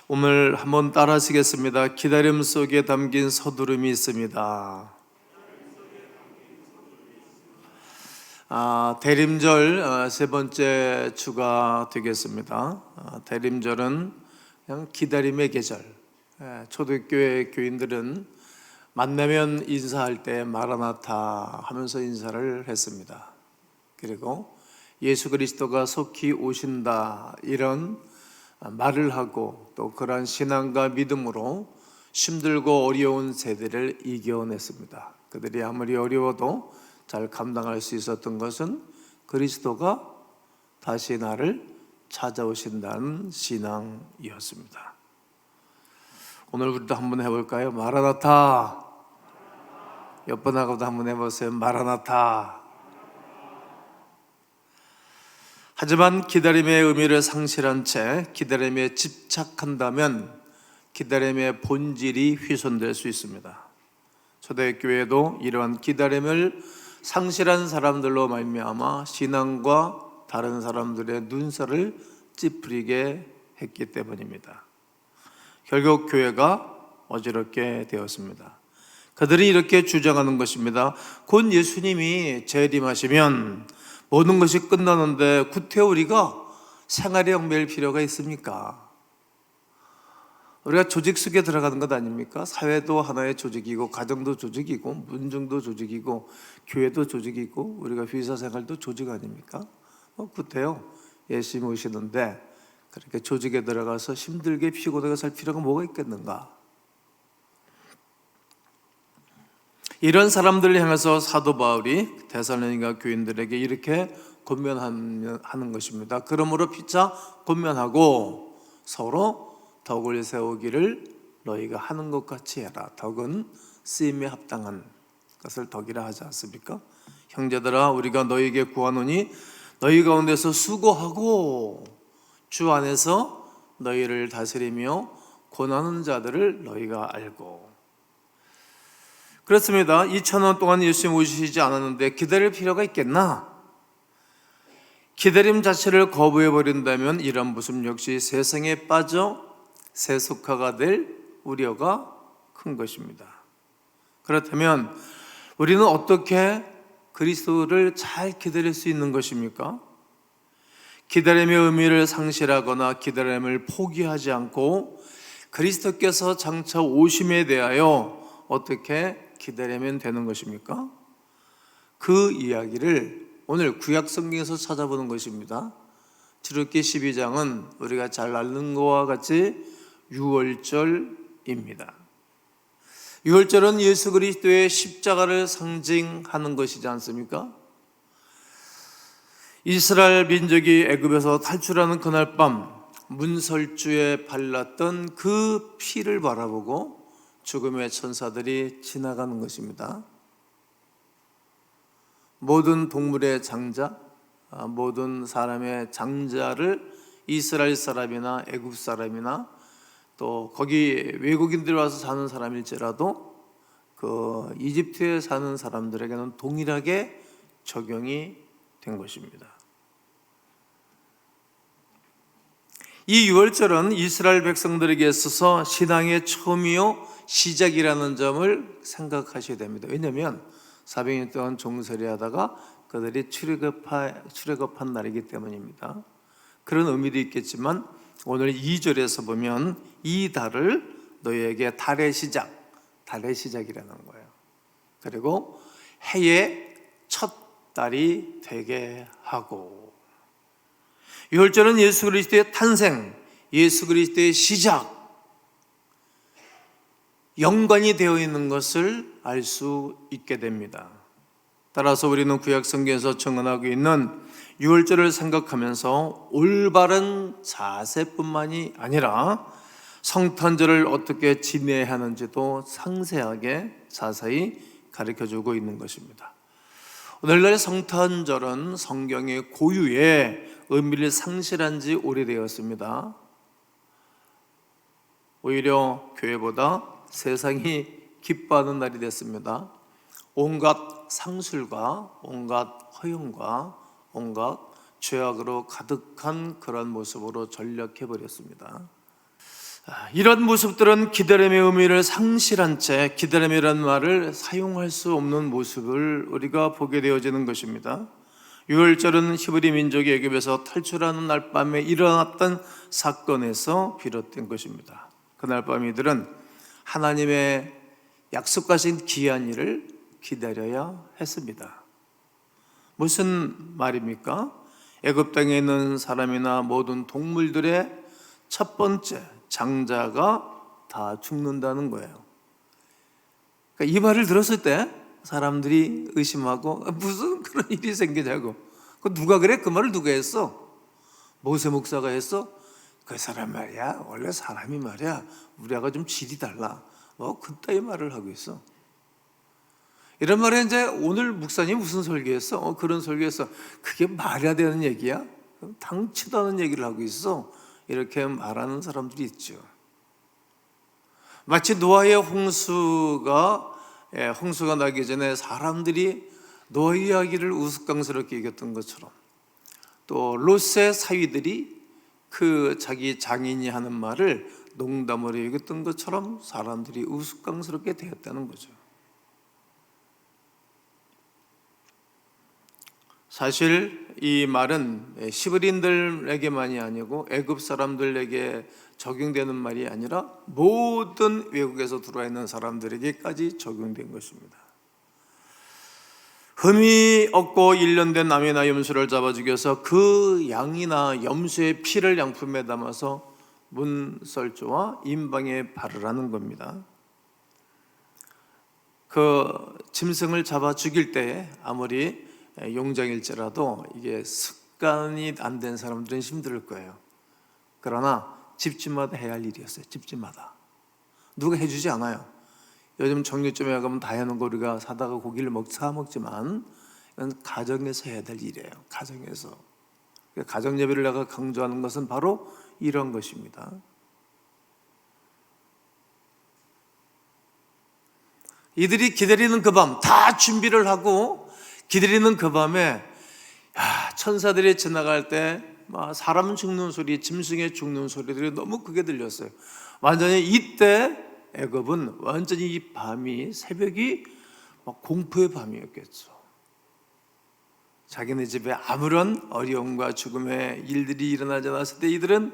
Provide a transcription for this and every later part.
오늘 한번 따라 하시겠습니다. 기다림 속에 담긴 서두름이 있습니다. 대림절 세 번째 주가 되겠습니다. 대림절은 그냥 기다림의 계절. 초대교회 교인들은 만나면 인사할 때 마라나타 하면서 인사를 했습니다. 그리고 예수 그리스도가 속히 오신다 이런 말을 하고 또 그러한 신앙과 믿음으로 힘들고 어려운 세대를 이겨냈습니다. 그들이 아무리 어려워도 잘 감당할 수 있었던 것은 그리스도가 다시 나를 찾아오신다는 신앙이었습니다. 오늘 우리도 한번 해볼까요? 마라나타. 옆분하고도 한번 해보세요. 마라나타. 하지만 기다림의 의미를 상실한 채 기다림에 집착한다면 기다림의 본질이 훼손될 수 있습니다. 초대교회도 이러한 기다림을 상실한 사람들로 말미암아 신앙과 다른 사람들의 눈살을 찌푸리게 했기 때문입니다. 결국 교회가 어지럽게 되었습니다. 그들이 이렇게 주장하는 것입니다. 곧 예수님이 재림하시면 모든 것이 끝나는데 구태여 우리가 생활에 얽매일 필요가 있습니까? 우리가 조직 속에 들어가는 것 아닙니까? 사회도 하나의 조직이고 가정도 조직이고 문중도 조직이고 교회도 조직이고 우리가 회사생활도 조직 아닙니까? 구태여 예수님 오시는데 그렇게 조직에 들어가서 힘들게 피곤하게 살 필요가 뭐가 있겠는가? 이런 사람들을 향해서 사도 바울이 데살로니가 교인들에게 이렇게 권면하는 것입니다. 그러므로 피차 권면하고 서로 덕을 세우기를 너희가 하는 것 같이 해라. 덕은 쓰임에 합당한 것을 덕이라 하지 않습니까? 형제들아 우리가 너희에게 구하노니 너희 가운데서 수고하고 주 안에서 너희를 다스리며 권하는 자들을 너희가 알고. 그렇습니다. 2000년 동안 예수님 오시지 않았는데 기다릴 필요가 있겠나? 기다림 자체를 거부해버린다면 이런 모습 역시 세상에 빠져 세속화가 될 우려가 큰 것입니다. 그렇다면 우리는 어떻게 그리스도를 잘 기다릴 수 있는 것입니까? 기다림의 의미를 상실하거나 기다림을 포기하지 않고 그리스도께서 장차 오심에 대하여 어떻게 기다리면 되는 것입니까? 그 이야기를 오늘 구약 성경에서 찾아보는 것입니다. 출애굽기 12장은 우리가 잘 아는 것과 같이 유월절입니다. 유월절은 예수 그리스도의 십자가를 상징하는 것이지 않습니까? 이스라엘 민족이 애굽에서 탈출하는 그날 밤 문설주에 발랐던 그 피를 바라보고 죽음의 천사들이 지나가는 것입니다. 모든 동물의 장자, 모든 사람의 장자를 이스라엘 사람이나 애굽 사람이나 또 거기 외국인들 와서 사는 사람일지라도 그 이집트에 사는 사람들에게는 동일하게 적용이 된 것입니다. 이 유월절은 이스라엘 백성들에게 있어서 신앙의 처음이요 시작이라는 점을 생각하셔야 됩니다. 왜냐하면 400년 동안 종살이 하다가 그들이 출애굽한 날이기 때문입니다. 그런 의미도 있겠지만 오늘 2절에서 보면 이 달을 너희에게 달의 시작이라는 거예요. 그리고 해의 첫 달이 되게 하고, 유월절은 예수 그리스도의 탄생, 예수 그리스도의 시작, 연관이 되어 있는 것을 알 수 있게 됩니다. 따라서 우리는 구약 성경에서 증언하고 있는 유월절을 생각하면서 올바른 자세뿐만이 아니라 성탄절을 어떻게 지내야 하는지도 상세하게 자세히 가르쳐주고 있는 것입니다. 오늘날 성탄절은 성경의 고유의 의미를 상실한 지 오래되었습니다. 오히려 교회보다 세상이 기뻐하는 날이 됐습니다. 온갖 상술과 온갖 허용과 온갖 죄악으로 가득한 그런 모습으로 전락해버렸습니다. 이런 모습들은 기다림의 의미를 상실한 채 기다림이라는 말을 사용할 수 없는 모습을 우리가 보게 되어지는 것입니다. 유월절은 히브리 민족이 애굽에서 탈출하는 날 밤에 일어났던 사건에서 비롯된 것입니다. 그날 밤 이들은 하나님의 약속하신 귀한 일을 기다려야 했습니다. 무슨 말입니까? 애굽 땅에 있는 사람이나 모든 동물들의 첫 번째 장자가 다 죽는다는 거예요. 그러니까 이 말을 들었을 때 사람들이 의심하고 무슨 그런 일이 생기냐고. 그 누가 그래? 그 말을 누가 했어? 모세 목사가 했어? 그 사람 말이야, 원래 사람이 말이야, 우리하고 좀 질이 달라. 그따위 말을 하고 있어. 이런 말에 이제 오늘 목사님 무슨 설교했어? 그런 설교했어. 그게 말해야 되는 얘기야? 당치도 않은 얘기를 하고 있어. 이렇게 말하는 사람들이 있죠. 마치 노아의 홍수가 나기 전에 사람들이 노아 이야기를 우스꽝스럽게 여겼던 것처럼, 또 롯의 사위들이 그 자기 장인이 하는 말을 농담으로 여겼던 것처럼 사람들이 우스꽝스럽게 되었다는 거죠. 사실 이 말은 시브린들에게만이 아니고 애굽 사람들에게 적용되는 말이 아니라 모든 외국에서 들어와 있는 사람들에게까지 적용된 것입니다. 흠이 없고 일련된 남이나 염소를 잡아 죽여서 그 양이나 염소의 피를 양품에 담아서 문설주와 임방에 바르라는 겁니다. 그 짐승을 잡아 죽일 때 아무리 용장일지라도 이게 습관이 안 된 사람들은 힘들 거예요. 그러나 집집마다 해야 할 일이었어요. 집집마다 누가 해주지 않아요. 요즘 정육점에 가면 다 해놓은 거 우리가 사다가 고기를 사 먹지만 이건 가정에서 해야 될 일이에요. 가정에서. 가정 예배를 내가 강조하는 것은 바로 이런 것입니다. 이들이 기다리는 그 밤 다 준비를 하고 기다리는 그 밤에 천사들이 지나갈 때 사람 죽는 소리, 짐승의 죽는 소리들이 너무 크게 들렸어요. 완전히 이때 애굽은 완전히 이 밤이, 새벽이 공포의 밤이었겠죠. 자기네 집에 아무런 어려움과 죽음의 일들이 일어나지 않았을 때 이들은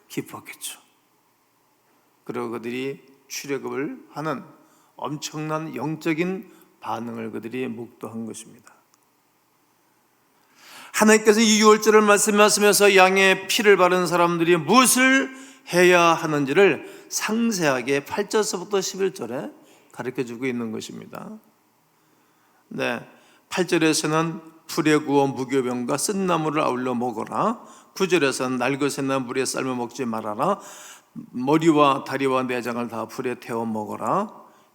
기뻤겠죠. 그리고 그들이 출애굽을 하는 엄청난 영적인 반응을 그들이 목도한 것입니다. 하나님께서 이 유월절을 말씀하시면서 양의 피를 바른 사람들이 무엇을 해야 하는지를 상세하게 8절서부터 11절에 가르쳐주고 있는 것입니다. 8절에서는 불에 구워 무교병과 쓴나무를 아울러 먹어라. 9절에서는 날것이나 물에 삶아 먹지 말아라. 머리와 다리와 내장을 다 불에 태워 먹어라.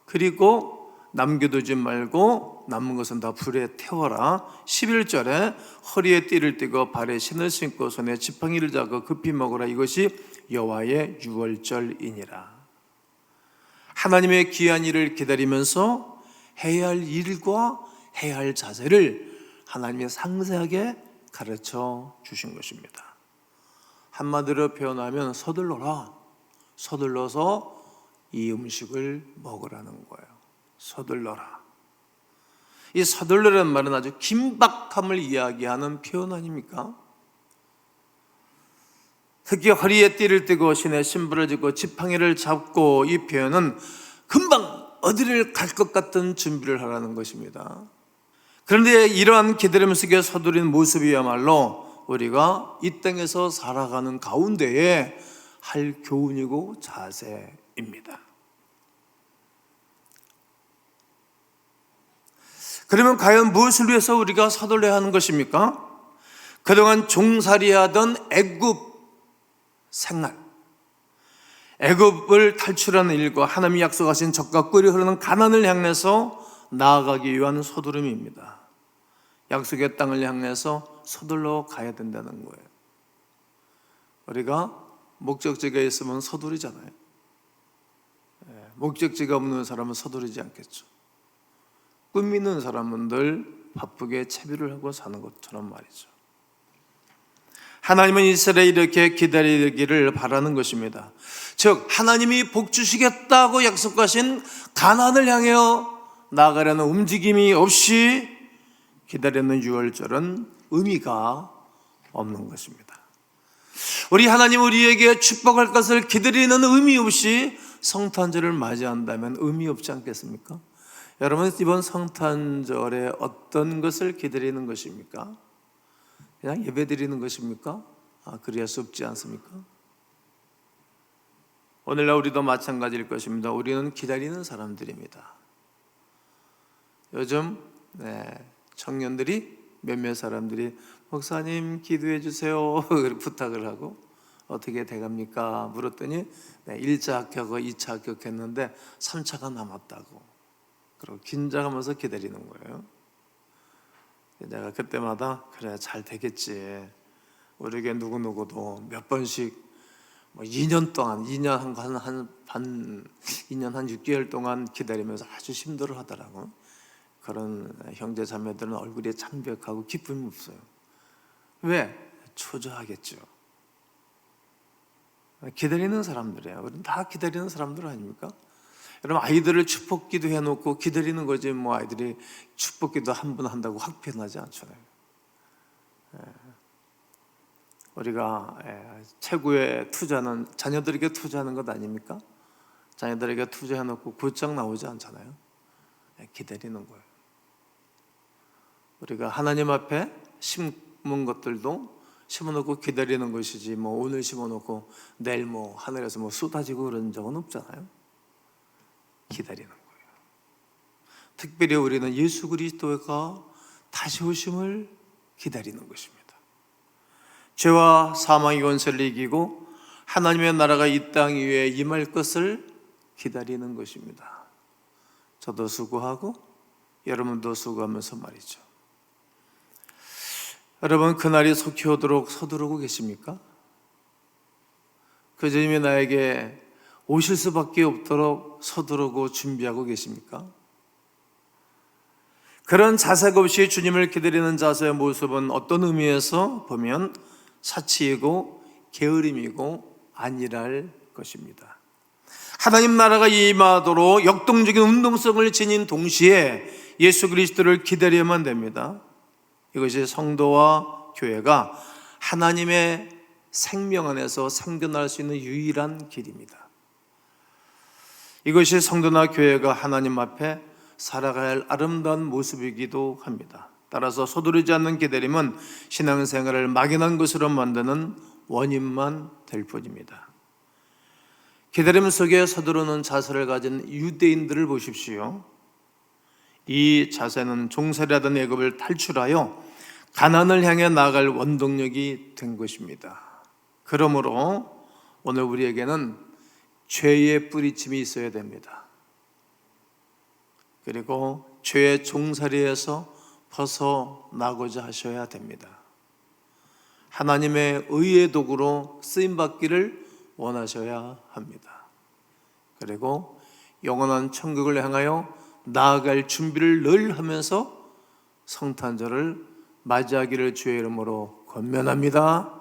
그리고 남겨두지 말고 남은 것은 다 불에 태워라. 11절에 허리에 띠를 띠고 발에 신을 신고 손에 지팡이를 잡고 급히 먹어라. 이것이 여호와의 유월절이니라. 하나님의 귀한 일을 기다리면서 해야 할 일과 해야 할 자세를 하나님이 상세하게 가르쳐 주신 것입니다. 한마디로 표현하면 서둘러라. 서둘러서 이 음식을 먹으라는 거예요. 서둘러라. 이 서둘러라는 말은 아주 긴박함을 이야기하는 표현 아닙니까? 특히 허리에 띠를 띠고 신에 신부를 짚고 지팡이를 잡고, 이 표현은 금방 어디를 갈 것 같은 준비를 하라는 것입니다. 그런데 이러한 기다림 속에 서두르는 모습이야말로 우리가 이 땅에서 살아가는 가운데에 할 교훈이고 자세입니다. 그러면 과연 무엇을 위해서 우리가 서둘러야 하는 것입니까? 그동안 종살이하던 애굽 생활, 애굽을 탈출하는 일과 하나님이 약속하신 적과 꿀이 흐르는 가나안을 향해서 나아가기 위한 서두름입니다. 약속의 땅을 향해서 서둘러 가야 된다는 거예요. 우리가 목적지가 있으면 서두르잖아요. 목적지가 없는 사람은 서두르지 않겠죠. 꿈 있는 사람은 늘 바쁘게 채비를 하고 사는 것처럼 말이죠. 하나님은 이스라엘이 이렇게 기다리기를 바라는 것입니다. 즉 하나님이 복 주시겠다고 약속하신 가나안을 향하여 나아가려는 움직임이 없이 기다리는 유월절은 의미가 없는 것입니다. 우리 하나님 우리에게 축복할 것을 기다리는 의미 없이 성탄절을 맞이한다면 의미 없지 않겠습니까? 여러분 이번 성탄절에 어떤 것을 기다리는 것입니까? 그냥 예배드리는 것입니까? 그래야 수 없지 않습니까? 오늘날 우리도 마찬가지일 것입니다. 우리는 기다리는 사람들입니다. 요즘 청년들이 몇몇 사람들이 목사님 기도해 주세요 부탁을 하고 어떻게 돼갑니까? 물었더니 1차 합격하고 2차 합격했는데 3차가 남았다고 그리고 긴장하면서 기다리는 거예요. 내가 그때마다 그래 잘 되겠지. 우리에게 누구누구도 몇 번씩 2년 동안 2년 한 6개월 동안 기다리면서 아주 힘들어 하더라고. 그런 형제 자매들은 얼굴이 참백하고 기쁨이 없어요. 왜? 초조하겠죠. 기다리는 사람들이에요. 우리는 다 기다리는 사람들 아닙니까? 여러분 아이들을 축복기도 해놓고 기다리는 거지 뭐 아이들이 축복기도 한 번 한다고 확 변하지 않잖아요. 우리가 최고의 투자는 자녀들에게 투자하는 것 아닙니까? 자녀들에게 투자해놓고 곧장 나오지 않잖아요. 기다리는 거예요. 우리가 하나님 앞에 심은 것들도 심어놓고 기다리는 것이지 뭐 오늘 심어놓고 내일 뭐 하늘에서 뭐 쏟아지고 그런 적은 없잖아요. 기다리는 거예요. 특별히 우리는 예수 그리스도가 다시 오심을 기다리는 것입니다. 죄와 사망의 권세를 이기고 하나님의 나라가 이 땅 위에 임할 것을 기다리는 것입니다. 저도 수고하고 여러분도 수고하면서 말이죠. 여러분 그날이 속히 오도록 서두르고 계십니까? 그 주님이 나에게 오실 수밖에 없도록 서두르고 준비하고 계십니까? 그런 자색 없이 주님을 기다리는 자세의 모습은 어떤 의미에서 보면 사치이고 게으름이고 아니랄 것입니다. 하나님 나라가 임하도록 역동적인 운동성을 지닌 동시에 예수 그리스도를 기다려야만 됩니다. 이것이 성도와 교회가 하나님의 생명 안에서 생존할 수 있는 유일한 길입니다. 이것이 성도나 교회가 하나님 앞에 살아가야 할 아름다운 모습이기도 합니다. 따라서 서두르지 않는 기다림은 신앙생활을 막연한 것으로 만드는 원인만 될 뿐입니다. 기다림 속에 서두르는 자세를 가진 유대인들을 보십시오. 이 자세는 종살이하던 애굽을 탈출하여 가나안을 향해 나아갈 원동력이 된 것입니다. 그러므로 오늘 우리에게는 죄의 뿌리침이 있어야 됩니다. 그리고 죄의 종살이에서 벗어나고자 하셔야 됩니다. 하나님의 의의 도구로 쓰임받기를 원하셔야 합니다. 그리고 영원한 천국을 향하여 나아갈 준비를 늘 하면서 성탄절을 맞이하기를 주의 이름으로 권면합니다.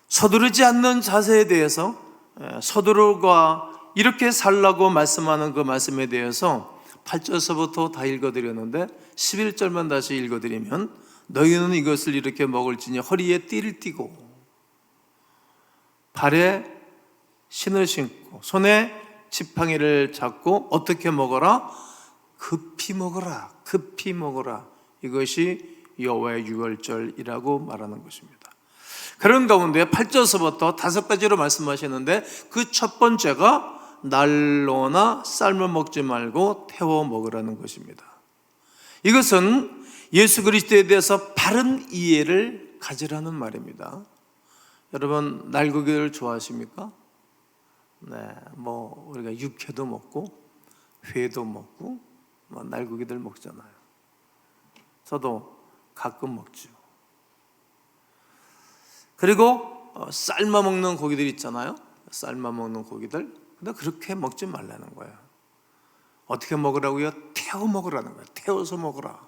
서두르지 않는 자세에 대해서 서두르가 이렇게 살라고 말씀하는 그 말씀에 대해서 8절서부터 다 읽어드렸는데 11절만 다시 읽어드리면 너희는 이것을 이렇게 먹을지니 허리에 띠를 띠고 발에 신을 신고 손에 지팡이를 잡고 어떻게 먹어라? 급히 먹어라. 급히 먹어라. 이것이 여호와의 유월절이라고 말하는 것입니다. 그런 가운데 8절서부터 5가지로 말씀하시는데 그 첫 번째가 날로나 삶아 먹지 말고 태워 먹으라는 것입니다. 이것은 예수 그리스도에 대해서 바른 이해를 가지라는 말입니다. 여러분 날고기를 좋아하십니까? 네, 뭐 우리가 육회도 먹고 회도 먹고 뭐 날고기들 먹잖아요. 저도 가끔 먹죠. 그리고 삶아 먹는 고기들 있잖아요. 삶아 먹는 고기들. 근데 그렇게 먹지 말라는 거예요. 어떻게 먹으라고요? 태워 먹으라는 거예요. 태워서 먹으라.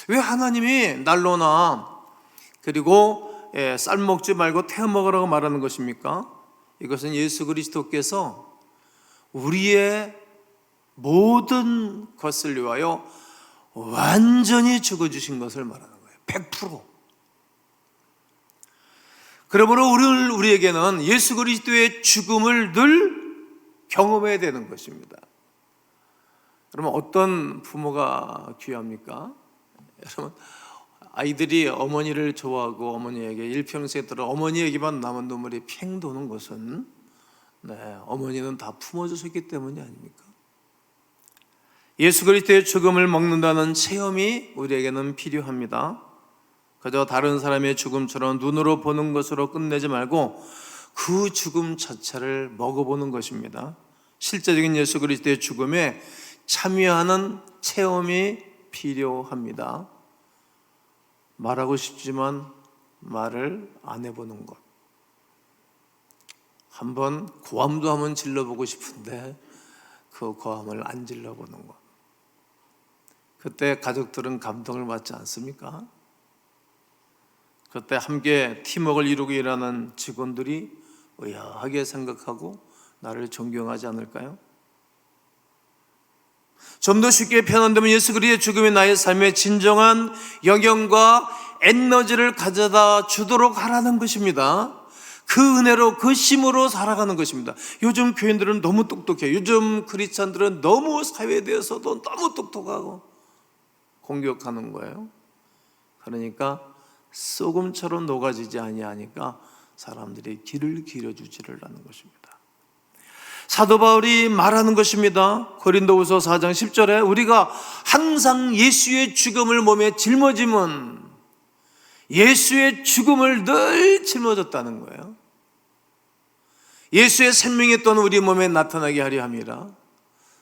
왜 하나님이 난로나 그리고 쌀 먹지 말고 태워 먹으라고 말하는 것입니까? 이것은 예수 그리스도께서 우리의 모든 것을 위하여 완전히 죽어주신 것을 말하는 거예요. 100%. 그러므로 우리에게는 예수 그리스도의 죽음을 늘 경험해야 되는 것입니다. 그러면 어떤 부모가 귀합니까? 여러분, 아이들이 어머니를 좋아하고 어머니에게 일평생 들어 어머니에게만 남은 눈물이 팽 도는 것은 어머니는 다 품어주셨기 때문이 아닙니까? 예수 그리스도의 죽음을 먹는다는 체험이 우리에게는 필요합니다. 그저 다른 사람의 죽음처럼 눈으로 보는 것으로 끝내지 말고 그 죽음 자체를 먹어보는 것입니다. 실제적인 예수 그리스도의 죽음에 참여하는 체험이 필요합니다. 말하고 싶지만 말을 안 해보는 것. 한번 고함도 한번 질러보고 싶은데 그 고함을 안 질러보는 것. 그때 가족들은 감동을 받지 않습니까? 그때 함께 팀워크를 이루고 일하는 직원들이 의아하게 생각하고 나를 존경하지 않을까요? 좀 더 쉽게 표현한다면 예수 그리스도의 죽음이 나의 삶에 진정한 영향과 에너지를 가져다 주도록 하라는 것입니다. 그 은혜로 그 힘으로 살아가는 것입니다. 요즘 교인들은 너무 똑똑해요. 요즘 크리스찬들은 너무 사회에 대해서도 너무 똑똑하고 공격하는 거예요. 그러니까 소금처럼 녹아지지 아니하니까 사람들이 귀를 기울여주지를 않는 것입니다. 사도 바울이 말하는 것입니다. 고린도후서 4장 10절에 우리가 항상 예수의 죽음을 몸에 짊어짐은 예수의 죽음을 늘 짊어졌다는 거예요. 예수의 생명이 또한 우리 몸에 나타나게 하려 함이라.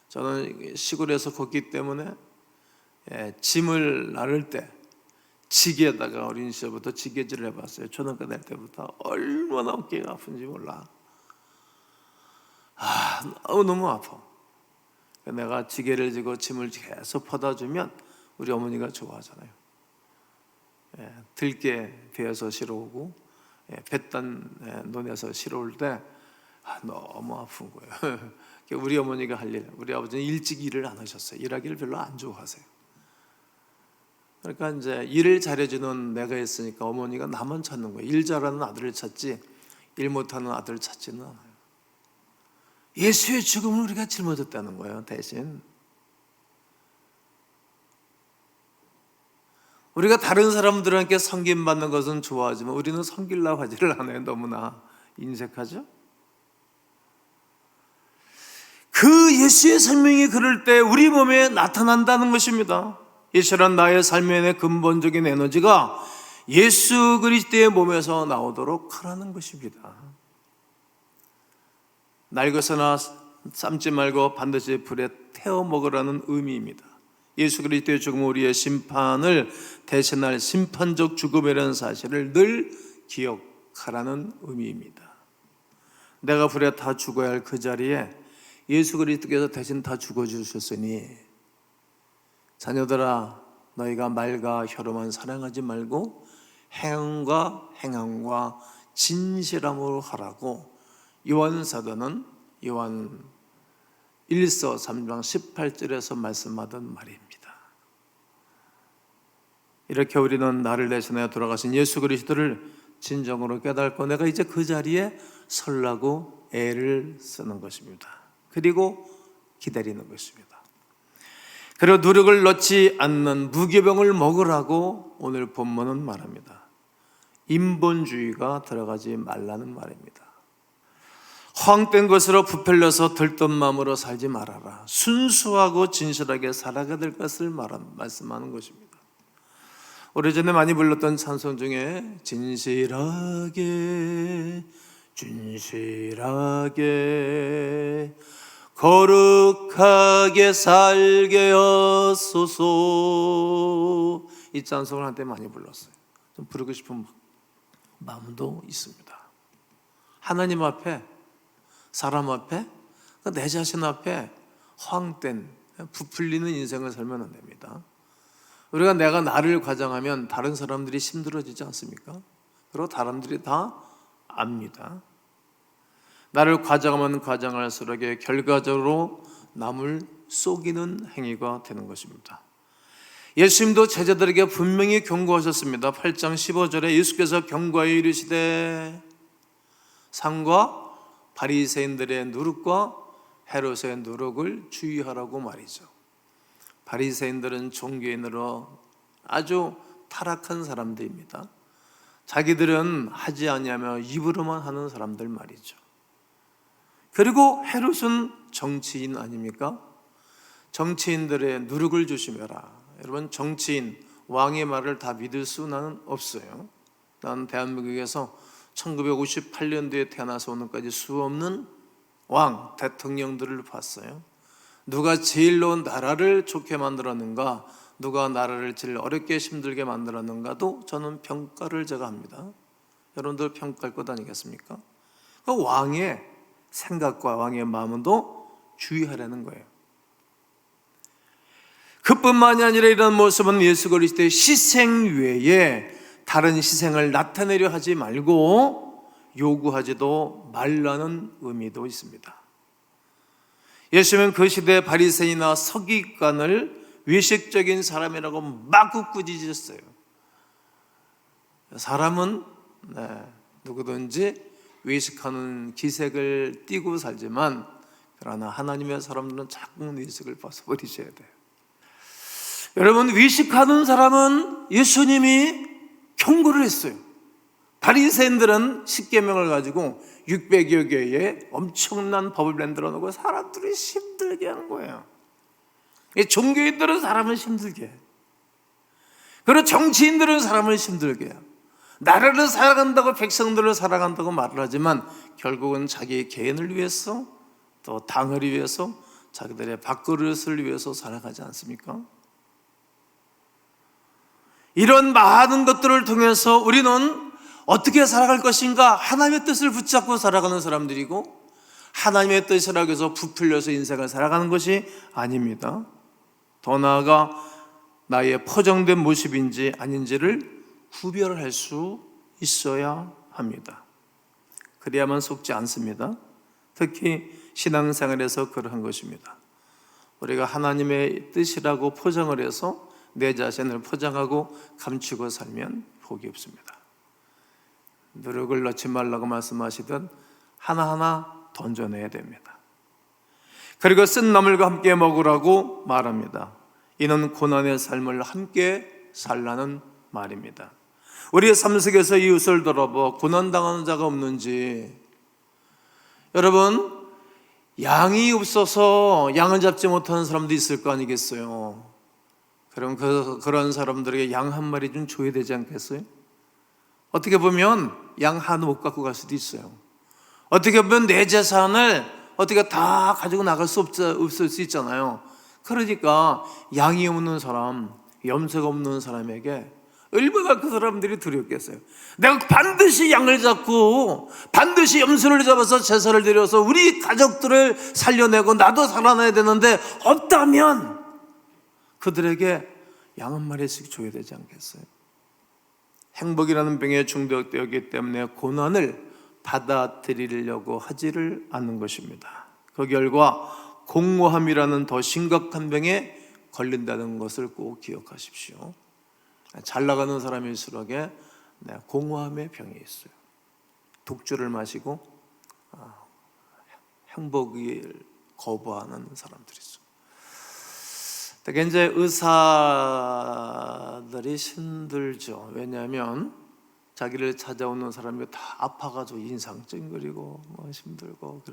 저는 시골에서 걷기 때문에 짐을 나를 때 지게에다가 어린 시절부터 지게질을 해봤어요. 초등학교 다닐 때부터. 얼마나 어깨가 아픈지 몰라. 너무 아파. 내가 지게를 지고 짐을 계속 퍼다주면 우리 어머니가 좋아하잖아요. 들깨 배에서 실어오고 뱃단 논에서 실어올 때 너무 아픈 거예요. 우리 어머니가 할 일, 우리 아버지는 일찍 일을 안 하셨어요. 일하기를 별로 안 좋아하세요. 그러니까 이제 일을 잘해주는 내가 있으니까 어머니가 나만 찾는 거예요. 일 잘하는 아들을 찾지 일 못하는 아들을 찾지는 않아요. 예수의 죽음을 우리가 짊어졌다는 거예요. 대신 우리가 다른 사람들에게 섬김받는 것은 좋아하지만 우리는 섬기려고 하지를 않아요. 너무나 인색하죠. 그 예수의 생명이 그럴 때 우리 몸에 나타난다는 것입니다. 예수란 나의 삶의 근본적인 에너지가 예수 그리스도의 몸에서 나오도록 하라는 것입니다. 날것으나 삶지 말고 반드시 불에 태워 먹으라는 의미입니다. 예수 그리스도의 죽음은 우리의 심판을 대신할 심판적 죽음이라는 사실을 늘 기억하라는 의미입니다. 내가 불에 다 죽어야 할 그 자리에 예수 그리스도께서 대신 다 죽어주셨으니 자녀들아 너희가 말과 혀로만 사랑하지 말고 행함과 진실함으로 하라고 요한 사도는 요한 1서 3장 18절에서 말씀하던 말입니다. 이렇게 우리는 나를 대신하여 돌아가신 예수 그리스도를 진정으로 깨닫고 내가 이제 그 자리에 설라고 애를 쓰는 것입니다. 그리고 기다리는 것입니다. 그리고 노력을 넣지 않는 무교병을 먹으라고 오늘 본문은 말합니다. 인본주의가 들어가지 말라는 말입니다. 허황된 것으로 부풀려서 들뜬 마음으로 살지 말아라. 순수하고 진실하게 살아가야 될 것을 말씀하는 것입니다. 오래전에 많이 불렀던 찬송 중에 진실하게 거룩하게 살게 하소서, 이 찬송을 한때 많이 불렀어요. 좀 부르고 싶은 마음도 있습니다. 하나님 앞에, 사람 앞에, 내 자신 앞에 허황된 부풀리는 인생을 살면 안 됩니다. 내가 나를 과장하면 다른 사람들이 힘들어지지 않습니까? 그리고 사람들이 다 압니다. 나를 과장하면 과장할수록 결과적으로 남을 속이는 행위가 되는 것입니다. 예수님도 제자들에게 분명히 경고하셨습니다. 8장 15절에 예수께서 경고하여 이르시되 상과 바리새인들의 누룩과 헤롯의 누룩을 주의하라고 말이죠. 바리새인들은 종교인으로 아주 타락한 사람들입니다. 자기들은 하지 아니하며 입으로만 하는 사람들 말이죠. 그리고 헤롯은 정치인 아닙니까? 정치인들의 누룩을 조심해라. 여러분, 정치인, 왕의 말을 다 믿을 수는 없어요. 난 대한민국에서 1958년도에 태어나서 오늘까지 수 없는 왕, 대통령들을 봤어요. 누가 제일로 나라를 좋게 만들었는가, 누가 나라를 제일 어렵게 힘들게 만들었는가도 저는 평가를 제가 합니다. 여러분들 평가할 것 아니겠습니까? 그 왕의 생각과 왕의 마음도 주의하라는 거예요. 그뿐만이 아니라 이런 모습은 예수 그리스도의 희생 외에 다른 희생을 나타내려 하지 말고 요구하지도 말라는 의미도 있습니다. 예수님은 그 시대 바리새인이나 서기관을 외식적인 사람이라고 막 꾸짖으셨어요. 사람은 누구든지 외식하는 기색을 띠고 살지만, 그러나 하나님의 사람들은 자꾸 외식을 벗어버리셔야 돼요. 여러분, 외식하는 사람은 예수님이 경고를 했어요. 바리새인들은 십계명을 가지고 600여 개의 엄청난 법을 만들어 놓고 사람들이 힘들게 하는 거예요. 종교인들은 사람을 힘들게 해요. 그리고 정치인들은 사람을 힘들게 해요. 나라를 살아간다고, 백성들을 살아간다고 말을 하지만 결국은 자기 개인을 위해서, 또 당을 위해서, 자기들의 밥그릇을 위해서 살아가지 않습니까? 이런 많은 것들을 통해서 우리는 어떻게 살아갈 것인가, 하나님의 뜻을 붙잡고 살아가는 사람들이고, 하나님의 뜻이라고 해서 부풀려서 인생을 살아가는 것이 아닙니다. 더 나아가 나의 포장된 모습인지 아닌지를 구별할 수 있어야 합니다. 그래야만 속지 않습니다. 특히 신앙생활에서 그러한 것입니다. 우리가 하나님의 뜻이라고 포장을 해서 내 자신을 포장하고 감추고 살면 복이 없습니다. 누룩을 넣지 말라고 말씀하시던 하나하나 던져내야 됩니다. 그리고 쓴 나물과 함께 먹으라고 말합니다. 이는 고난의 삶을 함께 살라는 말입니다. 우리의 삶 속에서 이웃을 돌아보 고난당하는 자가 없는지. 여러분, 양이 없어서 양을 잡지 못하는 사람도 있을 거 아니겠어요? 그럼 그런 사람들에게 양 한 마리 좀 줘야 되지 않겠어요? 어떻게 보면 양 하나 못 갖고 갈 수도 있어요. 어떻게 보면 내 재산을 어떻게 다 가지고 나갈 수 없을 수 있잖아요. 그러니까 양이 없는 사람, 염소가 없는 사람에게 얼마나 그 사람들이 두렵겠어요. 내가 반드시 양을 잡고 반드시 염소를 잡아서 제사를 드려서 우리 가족들을 살려내고 나도 살아나야 되는데 없다면 그들에게 양 한 마리씩 줘야 되지 않겠어요? 행복이라는 병에 중독되었기 때문에 고난을 받아들이려고 하지를 않는 것입니다. 그 결과 공허함이라는 더 심각한 병에 걸린다는 것을 꼭 기억하십시오. 잘 나가는 사람일수록 공허함의 병이 있어요. 독주를 마시고 행복을 거부하는 사람들이죠. 특히 이제 의사들이 힘들죠. 왜냐하면 자기를 찾아오는 사람이 다 아파가지고 인상 찡그리고 힘들고,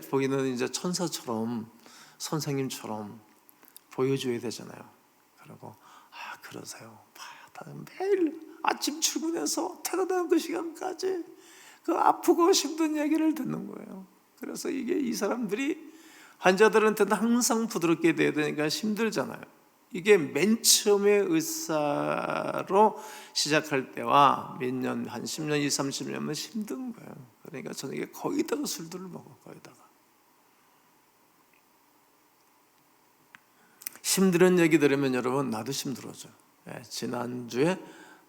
보이는 이제 천사처럼 선생님처럼 보여줘야 되잖아요. 그리고 그러세요. 매일 아침 출근해서 퇴근하는 그 시간까지 그 아프고 힘든 얘기를 듣는 거예요. 그래서 이 사람들이 환자들한테는 항상 부드럽게 돼야 되니까 힘들잖아요. 이게 맨 처음에 의사로 시작할 때와 몇 년, 한 10년, 20, 30년은 힘든 거예요. 그러니까 저는 이게 거기다가 술들을 먹어, 거기다가. 힘든 얘기 들으면 여러분 나도 힘들어져요. 지난주에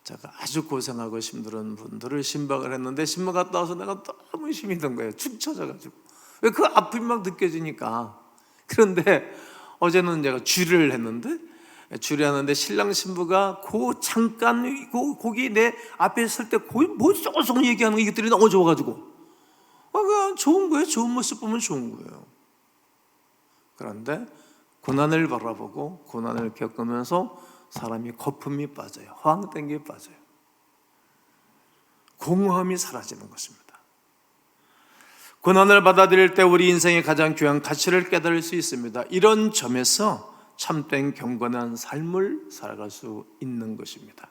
제가 아주 고생하고 힘든 분들을 신방을 했는데 신방 갔다 와서 내가 너무 힘이 든 거예요. 축 처져가지고. 왜 그 아픔이 막 느껴지니까. 그런데 어제는 제가 주례를 했는데 주례하는데 신랑 신부가 잠깐 거기 내 앞에 설 때 거기 뭐 쏘쏘 얘기하는 거 이것들이 너무 좋아가지고 그냥 좋은 거예요. 좋은 모습 보면 좋은 거예요. 그런데 고난을 바라보고 고난을 겪으면서 사람이 거품이 빠져요. 허황된 빠져요. 공허함이 사라지는 것입니다. 고난을 받아들일 때 우리 인생의 가장 귀한 가치를 깨달을 수 있습니다. 이런 점에서 참된 경건한 삶을 살아갈 수 있는 것입니다.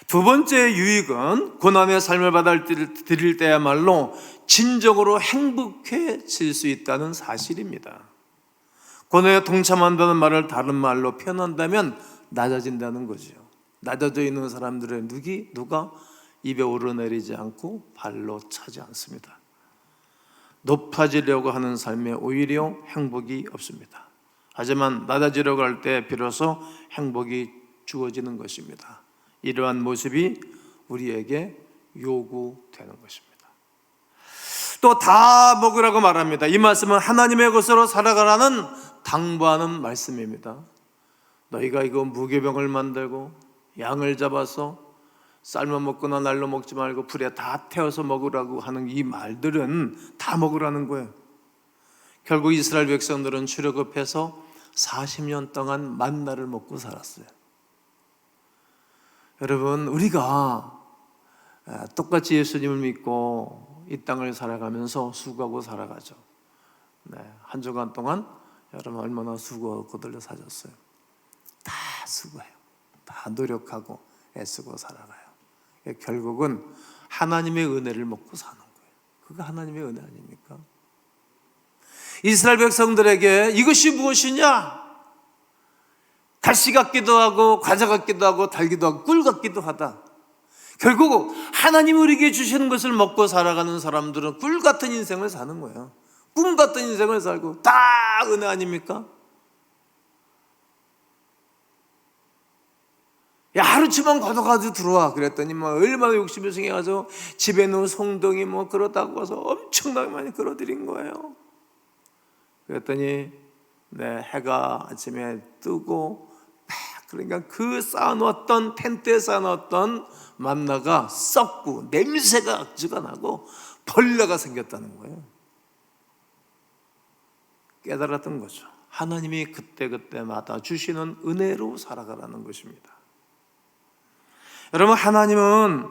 두 번째 유익은 고난의 삶을 받아들일 때야말로 진정으로 행복해질 수 있다는 사실입니다. 고난에 동참한다는 말을 다른 말로 표현한다면 낮아진다는 거죠. 낮아져 있는 사람들의 누가 입에 오르내리지 않고 발로 차지 않습니다. 높아지려고 하는 삶에 오히려 행복이 없습니다. 하지만 낮아지려고 할 때 비로소 행복이 주어지는 것입니다. 이러한 모습이 우리에게 요구되는 것입니다. 또 다 먹으라고 말합니다. 이 말씀은 하나님의 것으로 살아가라는 당부하는 말씀입니다. 너희가 이거 무교병을 만들고 양을 잡아서 삶아 먹거나 날로 먹지 말고 불에 다 태워서 먹으라고 하는 이 말들은 다 먹으라는 거예요. 결국 이스라엘 백성들은 출애굽해서 40년 동안 만나를 먹고 살았어요. 여러분, 우리가 똑같이 예수님을 믿고 이 땅을 살아가면서 수고하고 살아가죠. 한 주간 동안 여러분 얼마나 수고하고 거들려 사셨어요. 다 수고해요. 다 노력하고 애쓰고 살아가요. 결국은 하나님의 은혜를 먹고 사는 거예요. 그거 하나님의 은혜 아닙니까? 이스라엘 백성들에게 이것이 무엇이냐? 가시 같기도 하고 과자 같기도 하고 달기도 하고 꿀 같기도 하다. 결국 하나님이 우리에게 주시는 것을 먹고 살아가는 사람들은 꿀 같은 인생을 사는 거예요. 꿈 같은 인생을 살고 다 은혜 아닙니까? 야, 하루치만 걷어가지고 들어와. 그랬더니 얼마나 욕심이 생겨가지고 집에 있는 송동이 그렇다고 해서 엄청나게 많이 끌어들인 거예요. 그랬더니 해가 아침에 뜨고 그러니까 그 쌓아놓았던 텐트에 쌓아놓았던 만나가 썩고 냄새가 악취가 나고 벌레가 생겼다는 거예요. 깨달았던 거죠. 하나님이 그때그때마다 주시는 은혜로 살아가라는 것입니다. 여러분, 하나님은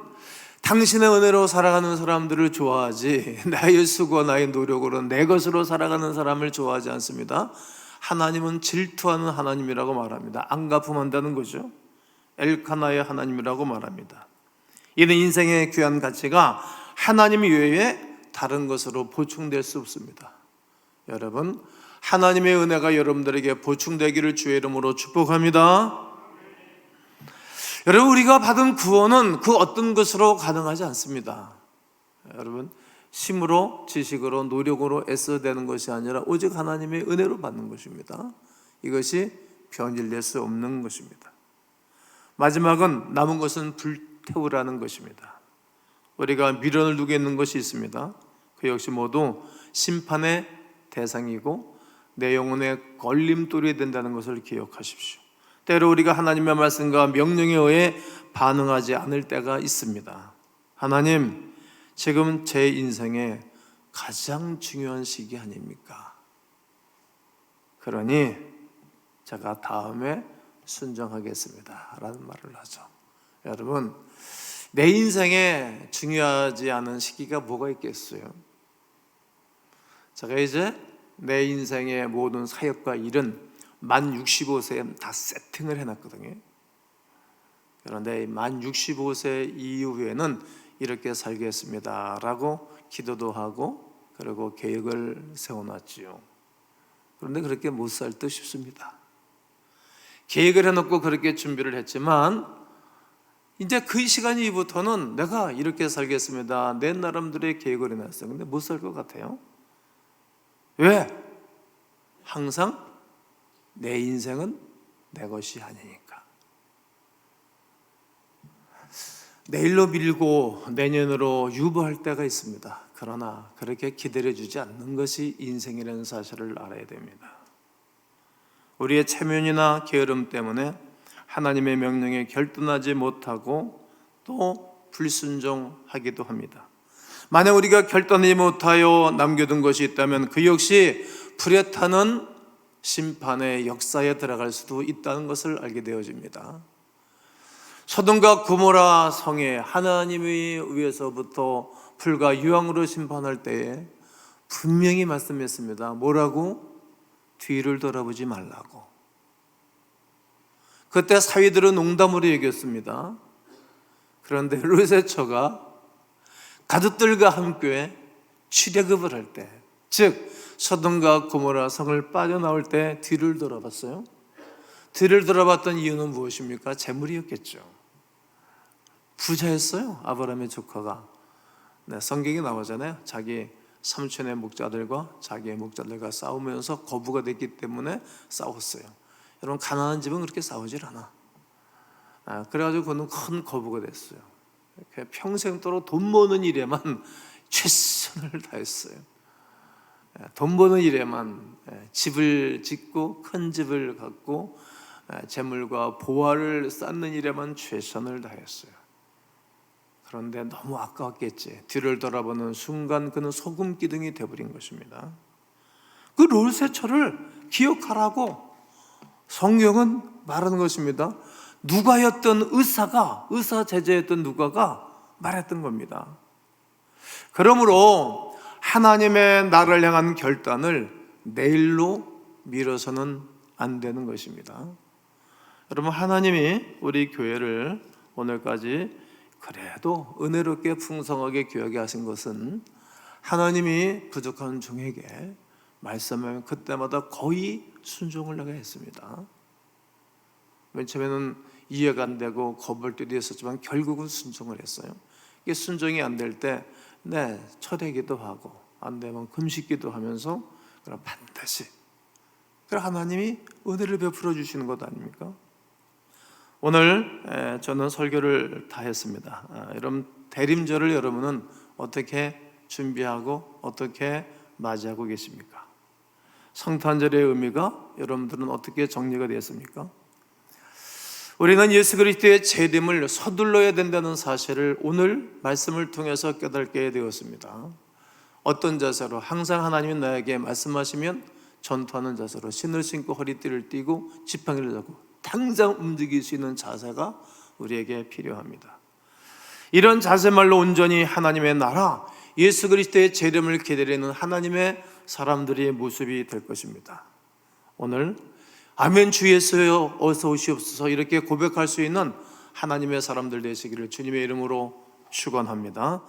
당신의 은혜로 살아가는 사람들을 좋아하지 나의 수고 나의 노력으로 내 것으로 살아가는 사람을 좋아하지 않습니다. 하나님은 질투하는 하나님이라고 말합니다. 안 갚음한다는 거죠. 엘카나의 하나님이라고 말합니다. 이는 인생의 귀한 가치가 하나님 외에 다른 것으로 보충될 수 없습니다. 여러분, 하나님의 은혜가 여러분들에게 보충되기를 주의 이름으로 축복합니다. 여러분, 우리가 받은 구원은 그 어떤 것으로 가능하지 않습니다. 여러분, 힘으로, 지식으로, 노력으로 애써야 되는 것이 아니라 오직 하나님의 은혜로 받는 것입니다. 이것이 변질될 수 없는 것입니다. 마지막은 남은 것은 불태우라는 것입니다. 우리가 미련을 두고 있는 것이 있습니다. 그 역시 모두 심판의 대상이고 내 영혼의 걸림돌이 된다는 것을 기억하십시오. 때로 우리가 하나님의 말씀과 명령에 의해 반응하지 않을 때가 있습니다. 하나님, 지금 제 인생의 가장 중요한 시기 아닙니까? 그러니 제가 다음에 순종하겠습니다 라는 말을 하죠. 여러분, 내 인생에 중요하지 않은 시기가 뭐가 있겠어요? 제가 이제 내 인생의 모든 사역과 일은 만 65세에 다 세팅을 해놨거든요. 그런데 만 65세 이후에는 이렇게 살겠습니다 라고 기도도 하고 그리고 계획을 세워놨지요. 그런데 그렇게 못 살 듯 싶습니다. 계획을 해놓고 그렇게 준비를 했지만 이제 그 시간 이후부터는 내가 이렇게 살겠습니다 내 나름대로의 계획을 해놨어요. 근데 못 살 것 같아요. 왜? 항상 내 인생은 내 것이 아니니까. 내일로 밀고 내년으로 유보할 때가 있습니다. 그러나 그렇게 기다려주지 않는 것이 인생이라는 사실을 알아야 됩니다. 우리의 체면이나 게으름 때문에 하나님의 명령에 결단하지 못하고 또 불순종하기도 합니다. 만약 우리가 결단하지 못하여 남겨둔 것이 있다면 그 역시 불에 타는 심판의 역사에 들어갈 수도 있다는 것을 알게 되어집니다. 소돔과 고모라 성에 하나님이 위에서부터 불과 유황으로 심판할 때에 분명히 말씀했습니다. 뭐라고? 뒤를 돌아보지 말라고. 그때 사위들은 농담으로 여겼습니다. 그런데 롯의 처가 가족들과 함께 출애굽을 할 때, 즉 소돔과 고모라 성을 빠져나올 때 뒤를 돌아봤어요. 뒤를 돌아봤던 이유는 무엇입니까? 재물이었겠죠. 부자였어요. 아브라함의 조카가. 성경에 나오잖아요. 자기 삼촌의 목자들과 자기의 목자들과 싸우면서 거부가 됐기 때문에 싸웠어요. 여러분, 가난한 집은 그렇게 싸우질 않아. 그래가지고 그는 큰 거부가 됐어요. 평생도록 돈 버는 일에만 최선을 다했어요. 돈 버는 일에만 집을 짓고 큰 집을 갖고 재물과 보화를 쌓는 일에만 최선을 다했어요. 그런데 너무 아까웠겠지. 뒤를 돌아보는 순간 그는 소금 기둥이 되어버린 것입니다. 그 롯의 처를 기억하라고 성경은 말하는 것입니다. 누가였던 의사 제자였던 누가가 말했던 겁니다. 그러므로 하나님의 나를 향한 결단을 내일로 미뤄서는 안 되는 것입니다. 여러분, 하나님이 우리 교회를 오늘까지 그래도 은혜롭게 풍성하게 교회하게 하신 것은 하나님이 부족한 종에게 말씀하면 그때마다 거의 순종을 하게 했습니다. 맨 처음에는 이해가 안 되고 겁을 때도 있었지만 결국은 순종을 했어요. 이게 순종이 안 될 때 철회기도 하고 안 되면 금식기도 하면서 그럼 반드시 하나님이 은혜를 베풀어 주시는 것 아닙니까? 오늘 저는 설교를 다 했습니다. 여러분, 대림절을 여러분은 어떻게 준비하고 어떻게 맞이하고 계십니까? 성탄절의 의미가 여러분들은 어떻게 정리가 되었습니까? 우리는 예수 그리스도의 재림을 서둘러야 된다는 사실을 오늘 말씀을 통해서 깨닫게 되었습니다. 어떤 자세로? 항상 하나님이 나에게 말씀하시면 전투하는 자세로 신을 신고 허리띠를 띠고 지팡이를 잡고 당장 움직일 수 있는 자세가 우리에게 필요합니다. 이런 자세말로 온전히 하나님의 나라, 예수 그리스도의 재림을 기다리는 하나님의 사람들의 모습이 될 것입니다. 오늘 아멘 주 예수여 어서 오시옵소서 이렇게 고백할 수 있는 하나님의 사람들 되시기를 주님의 이름으로 축원합니다.